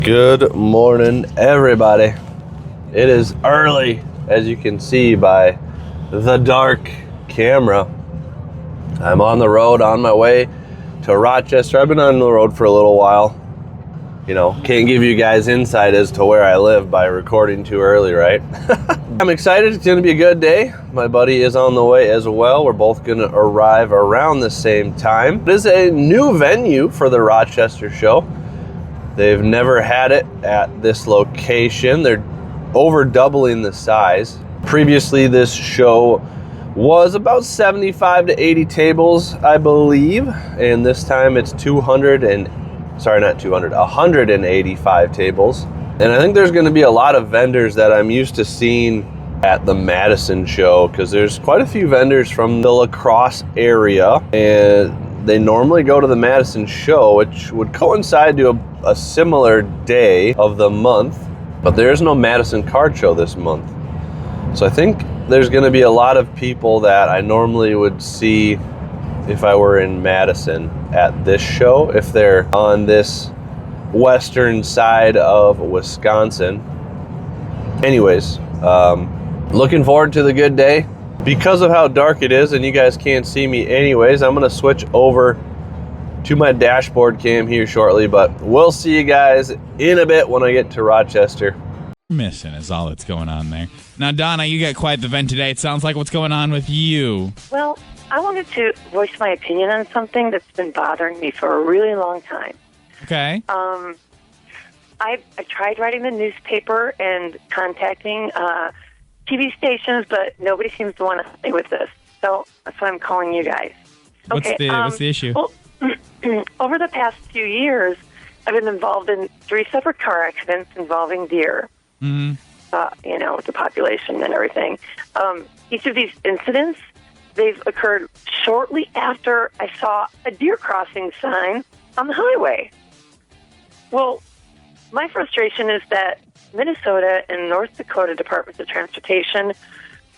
Good morning, everybody. It is early, as you can see by the dark camera. I'm on the road on my way to Rochester. I've been on the road for a little while. You know, can't give you guys insight as to where I live by recording too early, right? I'm excited. It's going to be a good day. My buddy is on the way as well. We're both going to arrive around the same time. It is a new venue for the Rochester show. They've never had it at this location. They're over doubling the size. Previously, this show was about 75 to 80 tables, I believe. And this time it's 185 tables. And I think there's going to be a lot of vendors that I'm used to seeing at the Madison show, because there's quite a few vendors from the La Crosse area, and they normally go to the Madison show, which would coincide to a similar day of the month, but there's no Madison card show this month. So I think there's going to be a lot of people that I normally would see if I were in Madison at this show, if they're on this western side of Wisconsin. Anyways, looking forward to the good day. Because of how dark it is and you guys can't see me anyways, I'm going to switch over to my dashboard cam here shortly, but we'll see you guys in a bit when I get to Rochester. Missing is all that's going on there. Now, Donna, you got quite the vent today. It sounds like what's going on with you. Well, I wanted to voice my opinion on something that's been bothering me for a really long time. Okay. I tried writing the newspaper and contacting TV stations, but nobody seems to want to stay with this. So that's why I'm calling you guys. What's the issue? Well, over the past few years, I've been involved in 3 separate car accidents involving deer. Mm-hmm. With the population and everything. Each of these incidents, they've occurred shortly after I saw a deer crossing sign on the highway. Well, my frustration is that Minnesota and North Dakota Departments of Transportation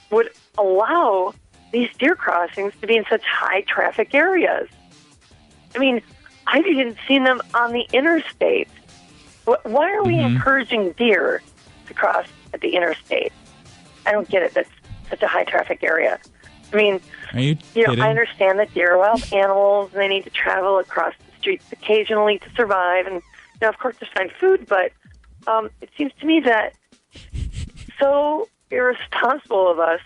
would allow these deer crossings to be in such high traffic areas. I mean, I've even seen them on the interstate. Why are we encouraging deer to cross at the interstate? I don't get it. That's such a high traffic area. I mean, are you kidding? I understand that deer are wild animals and they need to travel across the streets occasionally to survive. And, of course, to find food, but it seems to me that so irresponsible of us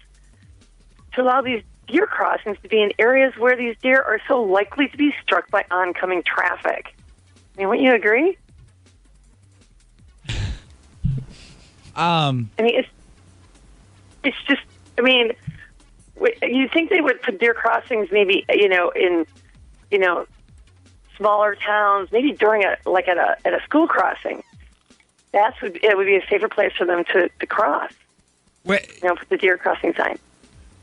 to allow these deer crossings to be in areas where these deer are so likely to be struck by oncoming traffic. I mean, wouldn't you agree? I mean, it's just, I mean, you think they would put deer crossings maybe, in, smaller towns, maybe during at a school crossing. It would be a safer place for them to cross. Wait. Put the deer crossing sign.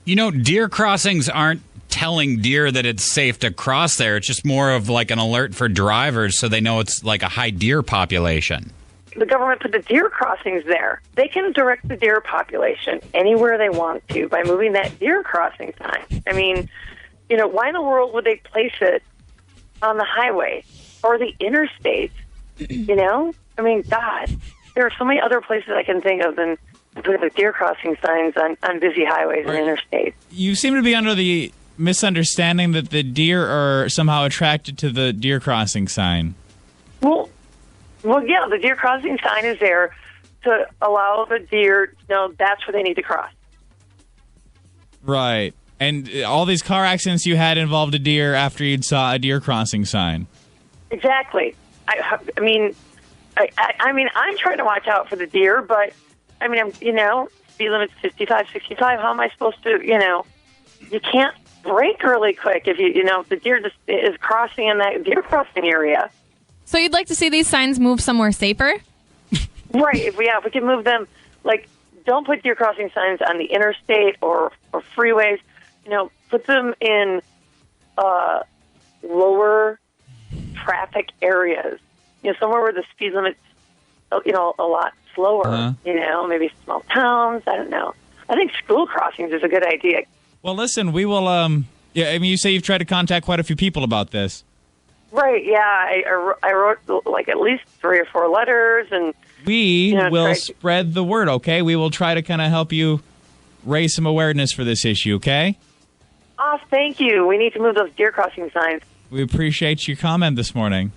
Deer crossings aren't telling deer that it's safe to cross there. It's just more of like an alert for drivers so they know it's like a high deer population. The government put the deer crossings there. They can direct the deer population anywhere they want to by moving that deer crossing sign. I mean, why in the world would they place it on the highway or the interstate? I mean, God, there are so many other places I can think of than putting the deer crossing signs on busy highways and interstates. You seem to be under the misunderstanding that the deer are somehow attracted to the deer crossing sign. Well, yeah, the deer crossing sign is there to allow the deer to know that's where they need to cross. Right. And all these car accidents you had involved a deer after you'd saw a deer crossing sign. Exactly. I mean, I'm trying to watch out for the deer, but I mean, speed limit's 55, 65. How am I supposed to, you can't brake really quick if if the deer just is crossing in that deer crossing area. So you'd like to see these signs move somewhere safer? Right. If we can move them, don't put deer crossing signs on the interstate or freeways. Put them in lower traffic areas. Somewhere where the speed limit's, a lot slower. Maybe small towns. I don't know. I think school crossings is a good idea. Well, listen, we will. You say you've tried to contact quite a few people about this. Right, yeah. I wrote like at least 3 or 4 letters, and We will spread the word, okay? We will try to kind of help you raise some awareness for this issue, okay? Oh, thank you. We need to move those deer crossing signs. We appreciate your comment this morning.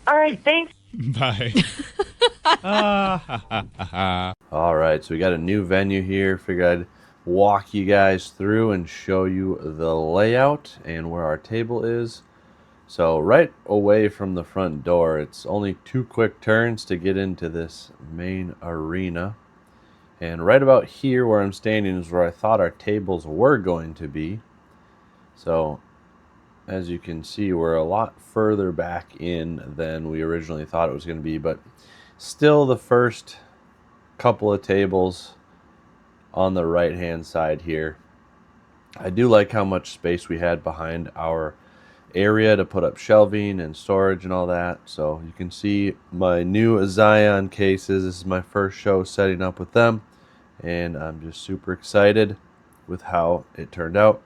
All right, thanks. Bye. All right, so we got a new venue here. Figured I'd walk you guys through and show you the layout and where our table is. So right away from the front door, it's only 2 quick turns to get into this main arena. And right about here where I'm standing is where I thought our tables were going to be. So as you can see, we're a lot further back in than we originally thought it was going to be, but still the first couple of tables on the right hand side here. I do like how much space we had behind our area to put up shelving and storage and all that. So you can see my new Zion cases. This is my first show setting up with them, and I'm just super excited with how it turned out.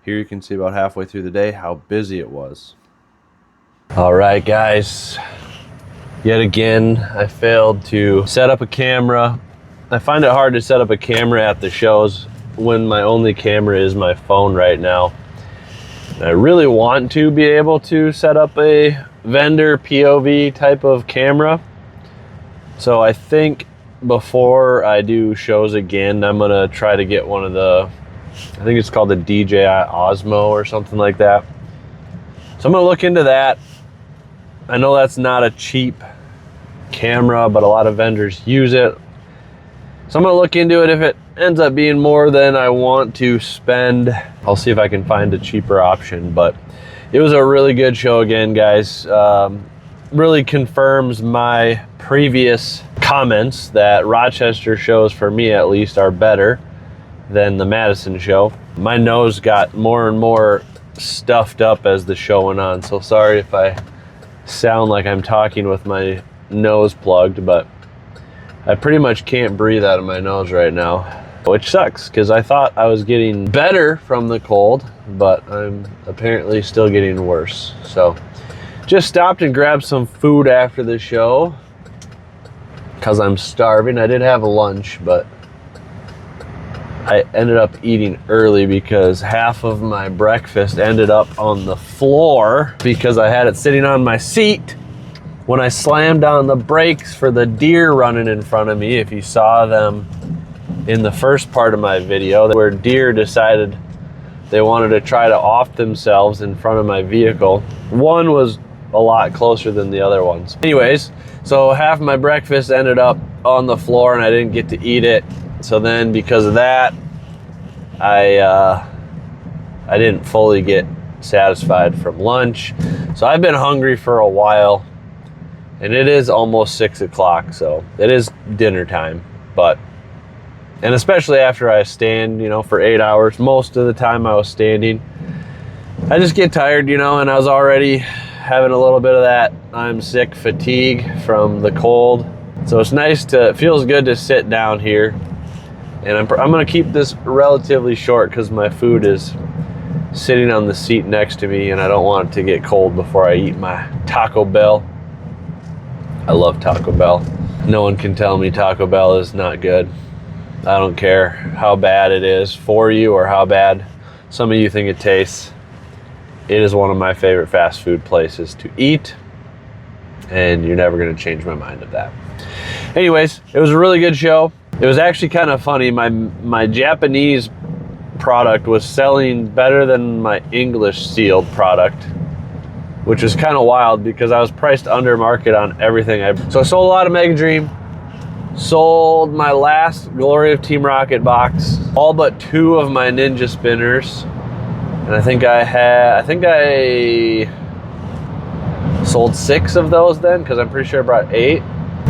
Here you can see about halfway through the day how busy it was. All right, guys, yet again I failed to set up a camera. I find it hard to set up a camera at the shows when my only camera is my phone right now. I really want to be able to set up a vendor POV type of camera. So I think before I do shows again, I'm gonna try to get one of the, I think it's called the DJI Osmo or something like that. So I'm gonna look into that. I know that's not a cheap camera, but a lot of vendors use it. So I'm gonna look into it. If it ends up being more than I want to spend, I'll see if I can find a cheaper option. But it was a really good show again, guys. Really confirms my previous comments that Rochester shows, for me at least, are better than the Madison show. My nose got more and more stuffed up as the show went on, so sorry if I sound like I'm talking with my nose plugged, but I pretty much can't breathe out of my nose right now, which sucks because I thought I was getting better from the cold, but I'm apparently still getting worse. So just stopped and grabbed some food after the show because I'm starving. I did have a lunch, but I ended up eating early because half of my breakfast ended up on the floor because I had it sitting on my seat when I slammed on the brakes for the deer running in front of me. If you saw them in the first part of my video, where deer decided they wanted to try to off themselves in front of my vehicle. One was a lot closer than the other ones. Anyways, so half my breakfast ended up on the floor and I didn't get to eat it. So then because of that, I didn't fully get satisfied from lunch. So I've been hungry for a while. And it is almost 6 o'clock, so it is dinner time. And especially after I stand, for 8 hours, most of the time I was standing, I just get tired, and I was already having a little bit of that I'm sick fatigue from the cold. So it feels good to sit down here. And I'm gonna keep this relatively short because my food is sitting on the seat next to me and I don't want it to get cold before I eat my Taco Bell. I love Taco Bell. No one can tell me Taco Bell is not good. I don't care how bad it is for you or how bad some of you think it tastes. It is one of my favorite fast food places to eat, and you're never gonna change my mind of that. Anyways, it was a really good show. It was actually kind of funny. My Japanese product was selling better than my English sealed product, which is kind of wild because I was priced under market on everything. So I sold a lot of Mega Dream, sold my last Glory of Team Rocket box, all but 2 of my Ninja Spinners. And I think I sold 6 of those then, because I'm pretty sure I brought 8.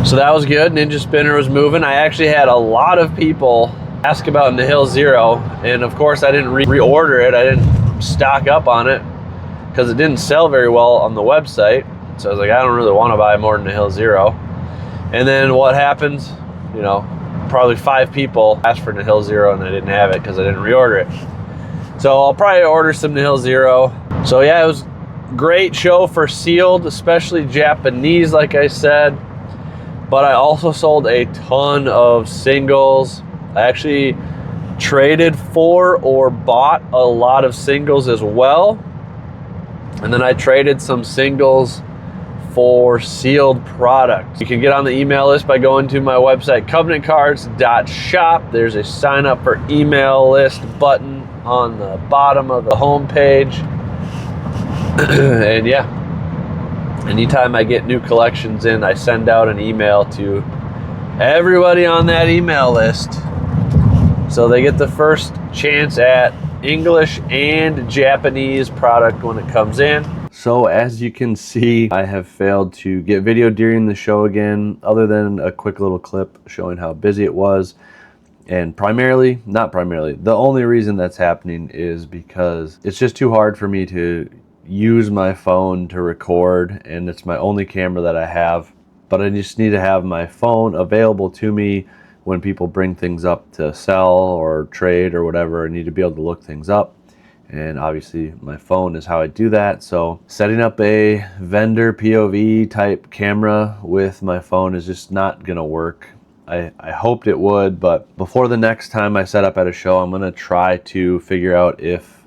So that was good. Ninja Spinner was moving. I actually had a lot of people ask about Nihil Zero, and of course I didn't reorder it. I didn't stock up on it because it didn't sell very well on the website. So I was like, I don't really want to buy more than Nihil Zero. And then what happens? Probably 5 people asked for Nihil Zero and I didn't have it because I didn't reorder it. So I'll probably order some Nihil Zero. So yeah, it was Great show for sealed, especially Japanese, like I said. But I also sold a ton of singles. I actually traded for or bought a lot of singles as well. And then I traded some singles for sealed products. You can get on the email list by going to my website, covenantcards.shop. There's a sign up for email list button on the bottom of the homepage. And yeah, anytime I get new collections in, I send out an email to everybody on that email list. So they get the first chance at English and Japanese product when it comes in. So as you can see, I have failed to get video during the show again, other than a quick little clip showing how busy it was. And not primarily, the only reason that's happening is because it's just too hard for me to use my phone to record, and it's my only camera that I have. But I just need to have my phone available to me when people bring things up to sell or trade or whatever. I need to be able to look things up, and obviously my phone is how I do that. So setting up a vendor POV type camera with my phone is just not gonna work. I hoped it would, but before the next time I set up at a show, I'm gonna try to figure out if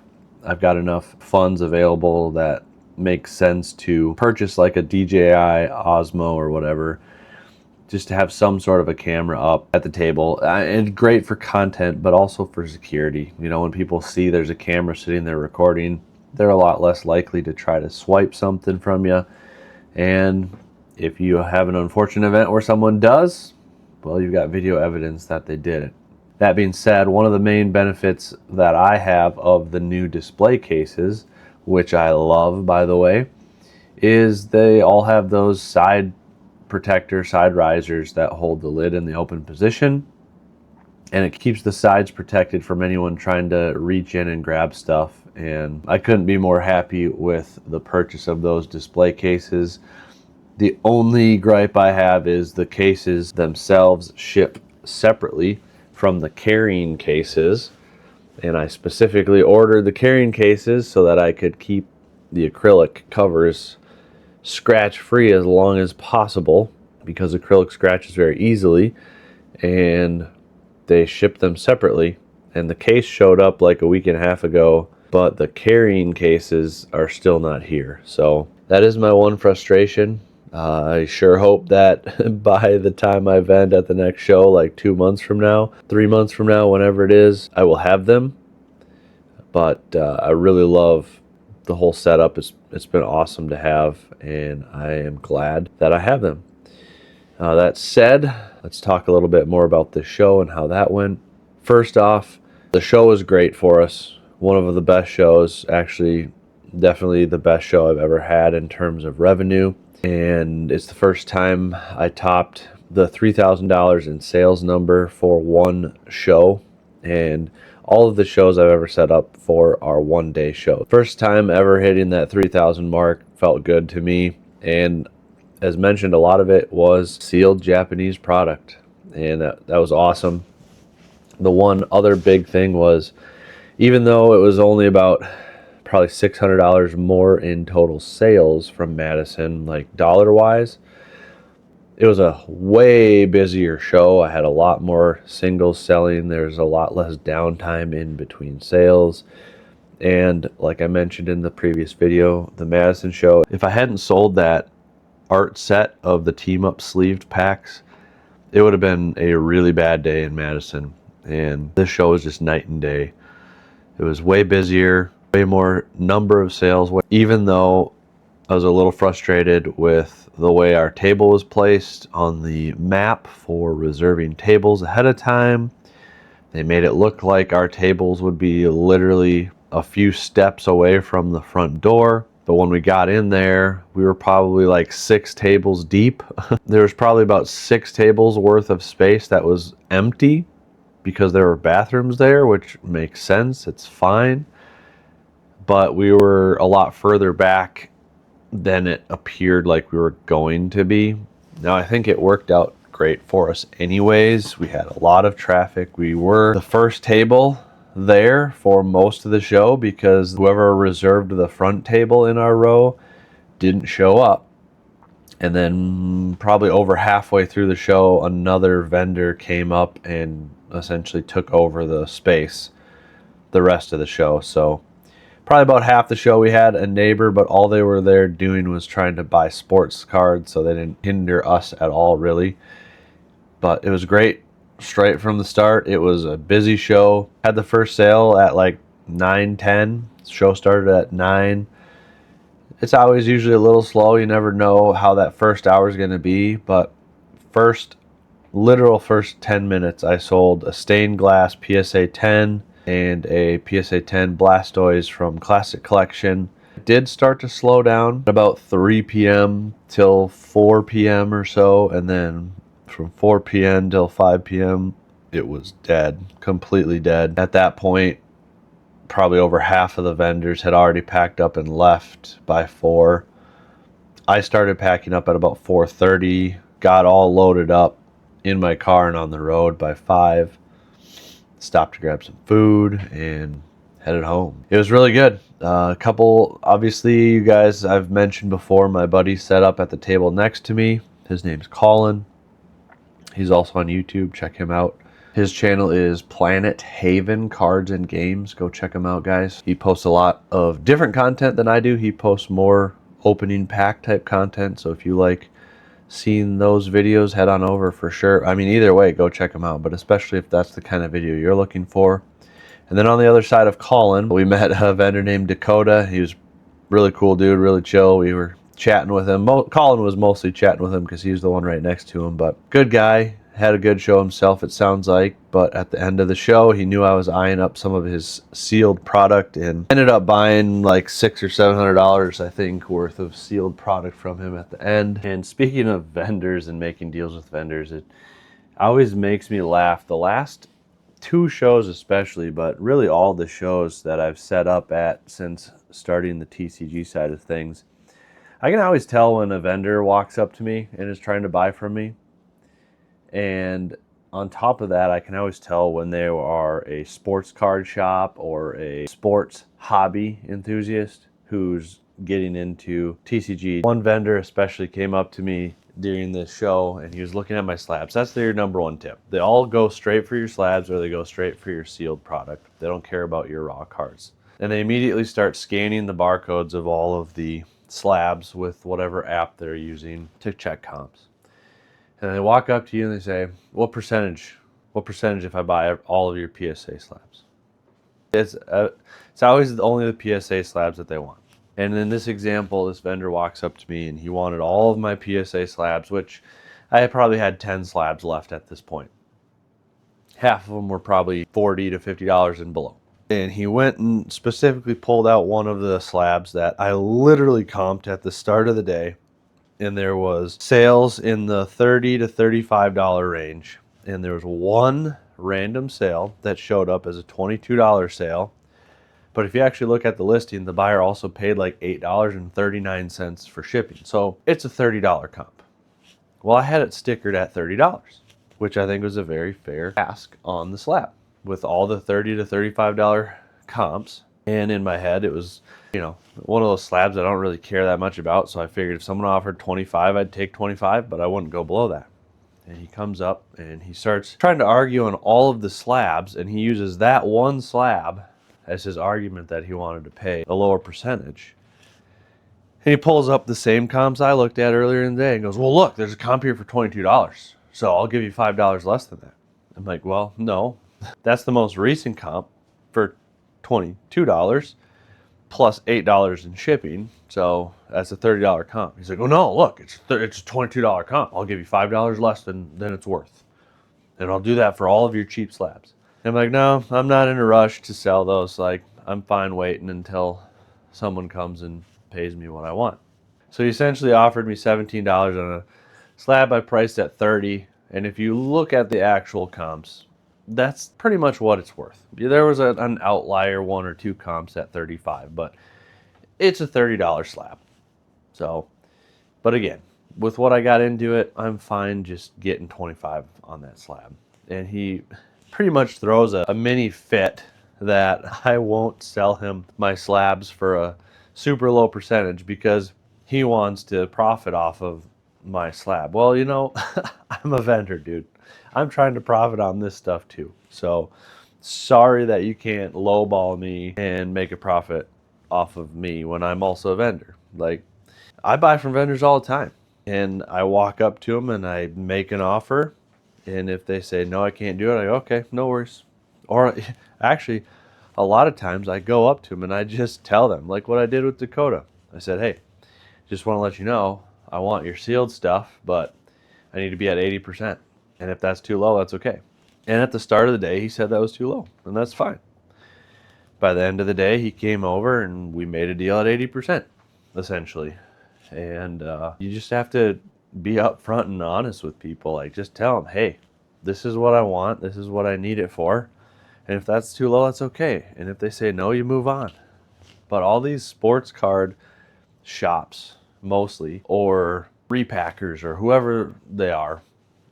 I've got enough funds available that makes sense to purchase like a DJI Osmo or whatever, just to have some sort of a camera up at the table. And great for content, but also for security. You know, when people see there's a camera sitting there recording, they're a lot less likely to try to swipe something from you. And if you have an unfortunate event where someone does, well, you've got video evidence that they did it. That being said, one of the main benefits that I have of the new display cases, which I love, by the way, is they all have those side risers that hold the lid in the open position, and it keeps the sides protected from anyone trying to reach in and grab stuff. And I couldn't be more happy with the purchase of those display cases. The only gripe I have is the cases themselves ship separately from the carrying cases, and I specifically ordered the carrying cases so that I could keep the acrylic covers scratch free as long as possible, because acrylic scratches very easily, and they ship them separately. And the case showed up like a week and a half ago, but the carrying cases are still not here. So that is my one frustration. I sure hope that by the time I vend at the next show, like 2 months from now, 3 months from now, whenever it is, I will have them. But I really love the whole setup. It's been awesome to have, and I am glad that I have them. That said, let's talk a little bit more about the show and how that went. First off, the show was great for us. One of the best shows, actually, definitely the best show I've ever had in terms of revenue. And it's the first time I topped the $3,000 in sales number for one show. And all of the shows I've ever set up for are one-day shows. First time ever hitting that 3,000 mark, felt good to me. And as mentioned, a lot of it was sealed Japanese product, and that was awesome. The one other big thing was, even though it was only about probably $600 more in total sales from Madison, like dollar-wise, it was a way busier show. I had a lot more singles selling. There's a lot less downtime in between sales. And like I mentioned in the previous video, the Madison show, if I hadn't sold that art set of the team-up sleeved packs, it would have been a really bad day in Madison. And this show was just night and day. It was way busier, way more number of sales, even though I was a little frustrated with the way our table was placed on the map for reserving tables ahead of time. They made it look like our tables would be literally a few steps away from the front door. But when we got in there, we were probably like 6 tables deep. There was probably about 6 tables worth of space that was empty because there were bathrooms there, which makes sense. It's fine. But we were a lot further back than it appeared like we were going to be. Now, I think it worked out great for us anyways. We had a lot of traffic. We were the first table there for most of the show because whoever reserved the front table in our row didn't show up. And then probably over halfway through the show, another vendor came up and essentially took over the space the rest of the show. So probably about half the show we had a neighbor, but all they were there doing was trying to buy sports cards, so they didn't hinder us at all, really. But it was great straight from the start. It was a busy show. Had the first sale at like 9:10. Show started at 9. It's always usually a little slow. You never know how that first hour is going to be, but literal first 10 minutes, I sold a stained glass PSA 10 and a PSA 10 Blastoise from Classic Collection. It did start to slow down at about 3 p.m. till 4 p.m. or so, and then from 4 p.m. till 5 p.m. it was dead, completely dead. At that point, probably over half of the vendors had already packed up and left by 4. I started packing up at about 4:30, got all loaded up in my car and on the road by 5. Stopped to grab some food and headed home. It was really good. A couple, obviously, you guys, I've mentioned before, my buddy set up at the table next to me. His name's Colin. He's also on YouTube. Check him out. His channel is Planet Haven Cards and Games. Go check him out, guys. He posts a lot of different content than I do. He posts more opening pack type content. So if you like seeing those videos, head on over for sure. I mean, either way, go check them out, but especially if that's the kind of video you're looking for. And then on the other side of Colin, we met a vendor named Dakota. He was really cool dude, really chill. We were chatting with him. Colin was mostly chatting with him because he was the one right next to him, but good guy. Had a good show himself, it sounds like. But at the end of the show, he knew I was eyeing up some of his sealed product and ended up buying like $600 or $700, I think, worth of sealed product from him at the end. And speaking of vendors and making deals with vendors, it always makes me laugh. The last 2 shows especially, but really all the shows that I've set up at since starting the TCG side of things, I can always tell when a vendor walks up to me and is trying to buy from me. And on top of that, I can always tell when they are a sports card shop or a sports hobby enthusiast who's getting into TCG. One vendor especially came up to me during this show and he was looking at my slabs. That's their number one tip. They all go straight for your slabs or they go straight for your sealed product. They don't care about your raw cards. And they immediately start scanning the barcodes of all of the slabs with whatever app they're using to check comps. And they walk up to you and they say, what percentage if I buy all of your PSA slabs? It's always only the PSA slabs that they want. And in this example, this vendor walks up to me and he wanted all of my PSA slabs, which I probably had 10 slabs left at this point. Half of them were probably $40 to $50 and below. And he went and specifically pulled out one of the slabs that I literally comped at the start of the day. And there was sales in the $30 to $35 range. And there was one random sale that showed up as a $22 sale. But if you actually look at the listing, the buyer also paid like $8.39 for shipping. So it's a $30 comp. Well, I had it stickered at $30, which I think was a very fair ask on the slab with all the $30 to $35 comps. And in my head, it was, one of those slabs I don't really care that much about. So I figured if someone offered 25, I'd take 25, but I wouldn't go below that. And he comes up and he starts trying to argue on all of the slabs. And he uses that one slab as his argument that he wanted to pay a lower percentage. And he pulls up the same comps I looked at earlier in the day and goes, well, look, there's a comp here for $22. So I'll give you $5 less than that. I'm like, well, no, that's the most recent comp for $22 plus $8 in shipping. So that's a $30 comp. He's like, oh no, look, it's a $22 comp. I'll give you $5 less than it's worth. And I'll do that for all of your cheap slabs. And I'm like, no, I'm not in a rush to sell those. Like, I'm fine waiting until someone comes and pays me what I want. So he essentially offered me $17 on a slab I priced at $30. And if you look at the actual comps, that's pretty much what it's worth. There was an outlier 1 or 2 comps at $35, but it's a $30 slab. So, but again, with what I got into it, I'm fine just getting $25 on that slab. And he pretty much throws a mini fit that I won't sell him my slabs for a super low percentage because he wants to profit off of my slab. Well, I'm a vendor, dude. I'm trying to profit on this stuff too. So sorry that you can't lowball me and make a profit off of me when I'm also a vendor. Like, I buy from vendors all the time, and I walk up to them and I make an offer, and if they say no, I can't do it, I go, okay, no worries. Or actually, a lot of times I go up to them and I just tell them, like what I did with Dakota. I said, hey, just want to let you know, I want your sealed stuff, but I need to be at 80%. And if that's too low, that's okay. And at the start of the day, he said that was too low, and that's fine. By the end of the day, he came over and we made a deal at 80%, essentially. And you just have to be upfront and honest with people. Like, just tell them, hey, this is what I want. This is what I need it for. And if that's too low, that's okay. And if they say no, you move on. But all these sports card shops, mostly, or repackers, or whoever they are,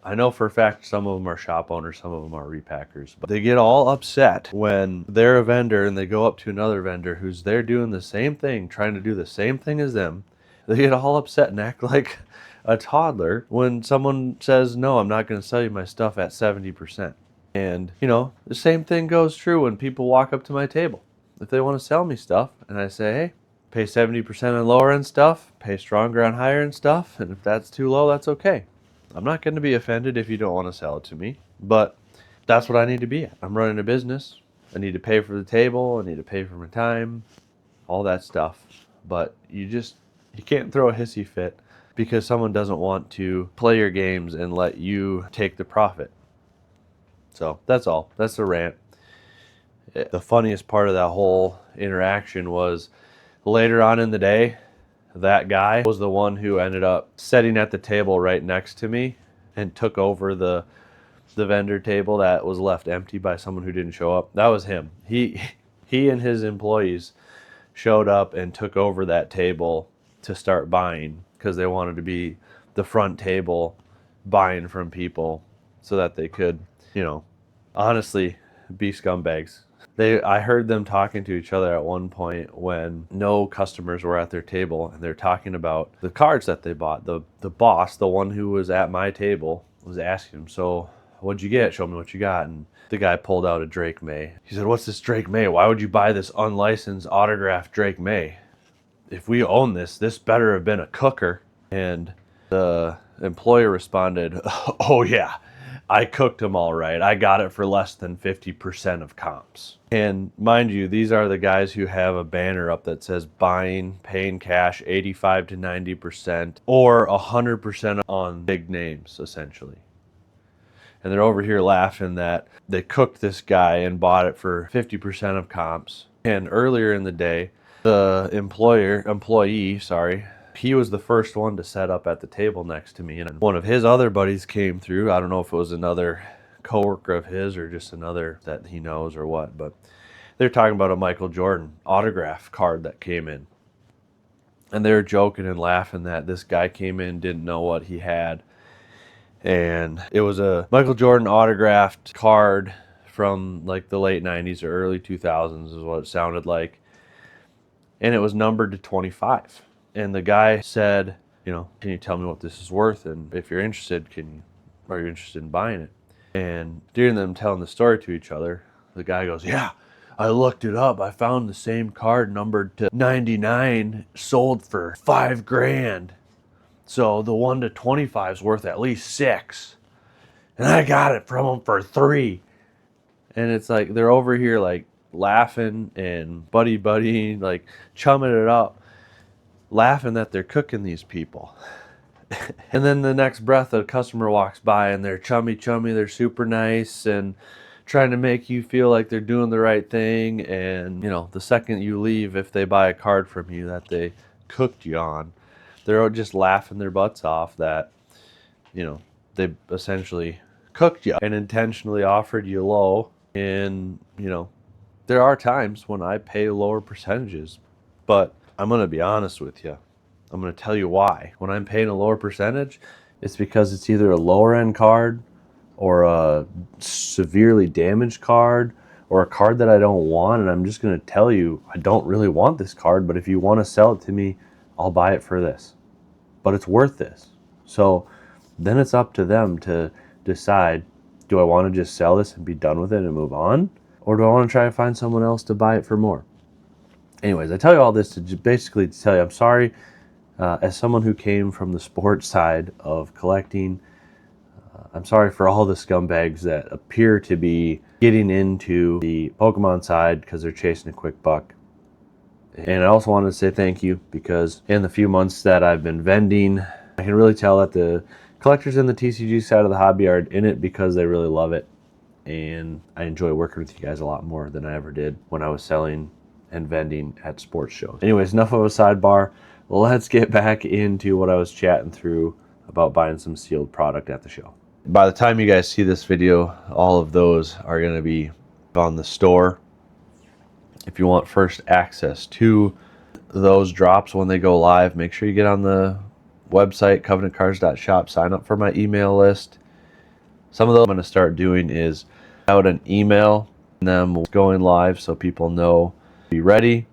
I know for a fact some of them are shop owners, some of them are repackers, but they get all upset when they're a vendor and they go up to another vendor who's there doing the same thing, trying to do the same thing as them. They get all upset and act like a toddler when someone says, no, I'm not going to sell you my stuff at 70%. And, the same thing goes true when people walk up to my table. If they want to sell me stuff and I say, hey, pay 70% on lower end stuff, pay stronger on higher end stuff, and if that's too low, that's okay. I'm not going to be offended if you don't want to sell it to me, but that's what I need to be at. I'm running a business. I need to pay for the table. I need to pay for my time, all that stuff. But you can't throw a hissy fit because someone doesn't want to play your games and let you take the profit. So that's all. That's the rant. The funniest part of that whole interaction was later on in the day, that guy was the one who ended up sitting at the table right next to me and took over the vendor table that was left empty by someone who didn't show up. That was him. He and his employees showed up and took over that table to start buying because they wanted to be the front table buying from people so that they could, honestly be scumbags. I heard them talking to each other at one point when no customers were at their table, and they're talking about the cards that they bought. The boss, the one who was at my table, was asking him, so what'd you get? Show me what you got. And the guy pulled out a Drake May. He said, what's this Drake May? Why would you buy this unlicensed autographed Drake May? If we own this better have been a cooker. And the employer responded, oh yeah, I cooked them all right. I got it for less than 50% of comps. And mind you, these are the guys who have a banner up that says buying, paying cash 85 to 90% or 100% on big names, essentially. And they're over here laughing that they cooked this guy and bought it for 50% of comps. And earlier in the day, the employee, he was the first one to set up at the table next to me, and one of his other buddies came through. I don't know if it was another coworker of his or just another that he knows or what, but they're talking about a Michael Jordan autograph card that came in. And they were joking and laughing that this guy came in, didn't know what he had. And it was a Michael Jordan autographed card from like the late 90s or early 2000s is what it sounded like. And it was numbered to 25. And the guy said, can you tell me what this is worth? And if you're interested, are you interested in buying it? And during them telling the story to each other, the guy goes, yeah, I looked it up. I found the same card numbered to 99 sold for $5,000. So the 1 to 25 is worth at least $6,000. And I got it from him for $3,000. And it's like, they're over here like laughing and buddy, like chumming it up, laughing that they're cooking these people. And then the next breath, a customer walks by and they're chummy, they're super nice and trying to make you feel like they're doing the right thing. And, the second you leave, if they buy a card from you that they cooked you on, they're just laughing their butts off that, they essentially cooked you and intentionally offered you low. And, there are times when I pay lower percentages, but I'm going to be honest with you. I'm going to tell you why. When I'm paying a lower percentage, it's because it's either a lower end card or a severely damaged card or a card that I don't want, and I'm just going to tell you, I don't really want this card, but if you want to sell it to me, I'll buy it for this. But it's worth this. So then it's up to them to decide, do I want to just sell this and be done with it and move on? Or do I want to try to find someone else to buy it for more? Anyways, I tell you all this to basically tell you I'm sorry. As someone who came from the sports side of collecting, I'm sorry for all the scumbags that appear to be getting into the Pokemon side because they're chasing a quick buck. And I also wanted to say thank you, because in the few months that I've been vending, I can really tell that the collectors in the TCG side of the hobby are in it because they really love it. And I enjoy working with you guys a lot more than I ever did when I was selling and vending at sports shows. Anyways, enough of a sidebar. Let's get back into what I was chatting through about buying some sealed product at the show. By the time you guys see this video, all of those are going to be on the store. If you want first access to those drops when they go live, make sure you get on the website, covenantcards.shop, sign up for my email list. Some of those I'm going to start doing is out an email, and them going live so people know, be ready.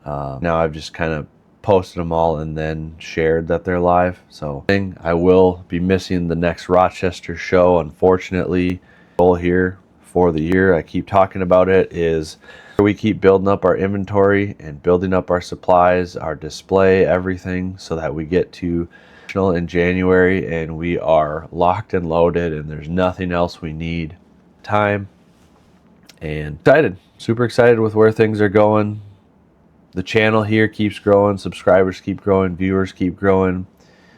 Now I've just kind of posted them all and then shared that they're live. So I will be missing the next Rochester show, unfortunately. Goal here for the year, I keep talking about it, is we keep building up our inventory and building up our supplies, our display, everything, so that we get to in January and we are locked and loaded and there's nothing else we need. Time. And excited, super excited with where things are going. The channel here keeps growing, subscribers keep growing, viewers keep growing,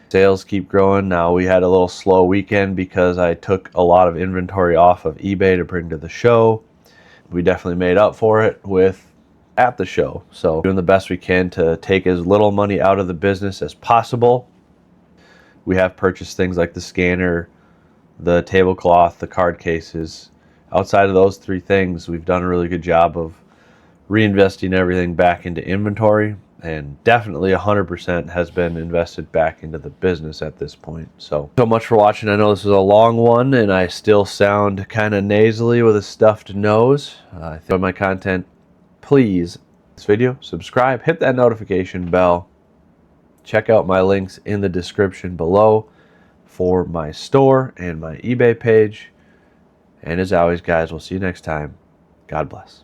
sales keep growing. Now we had a little slow weekend because I took a lot of inventory off of eBay to bring to the show. We definitely made up for it at the show. So doing the best we can to take as little money out of the business as possible. We have purchased things like the scanner, the tablecloth, the card cases. Outside of those three things, we've done a really good job of reinvesting everything back into inventory, and definitely 100% has been invested back into the business at this point. So much for watching. I know this is a long one and I still sound kind of nasally with a stuffed nose. If you enjoy my content, please this video, subscribe, hit that notification bell. Check out my links in the description below for my store and my eBay page. And as always, guys, we'll see you next time. God bless.